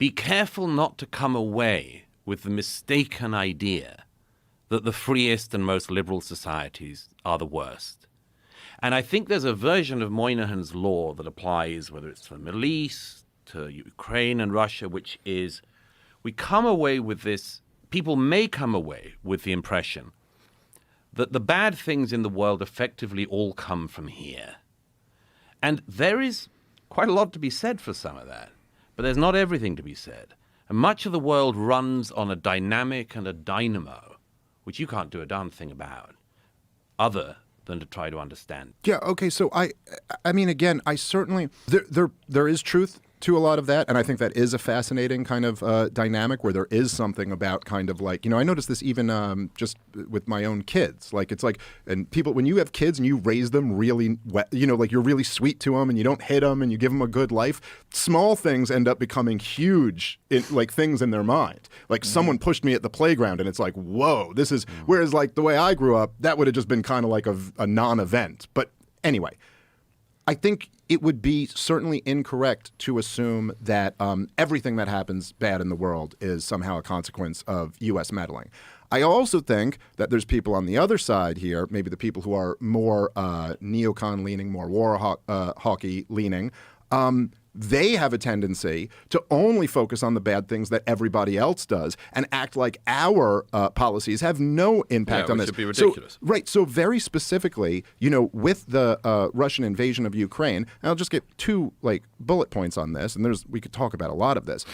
be careful not to come away with the mistaken idea that the freest and most liberal societies are the worst. And I think there's a version of Moynihan's law that applies, whether it's to the Middle East, to Ukraine and Russia, which is we come away with this, people may come away with the impression that the bad things in the world effectively all come from here. And there is quite a lot to be said for some of that, but there's not everything to be said. And much of the world runs on a dynamic and a dynamo, which you can't do a darn thing about, other than to try to understand. Yeah, okay, so I mean, again, I certainly, there is truth to a lot of that, and I think that is a fascinating kind of dynamic where there is something about kind of like, I noticed this even just with my own kids. Like, it's like, and people, when you have kids and you raise them really, like you're really sweet to them and you don't hit them and you give them a good life, small things end up becoming huge, like things in their mind. Like someone pushed me at the playground and it's like, whoa, this is, whereas like the way I grew up, that would have just been kind of like a non-event. But anyway, I think it would be certainly incorrect to assume that everything that happens bad in the world is somehow a consequence of U.S. meddling. I also think that there's people on the other side here, maybe the people who are more neocon-leaning, more war hawky-leaning, they have a tendency to only focus on the bad things that everybody else does and act like our policies have no impact on this. Should be ridiculous. So very specifically, with the Russian invasion of Ukraine, and I'll just get two bullet points on this, and we could talk about a lot of this.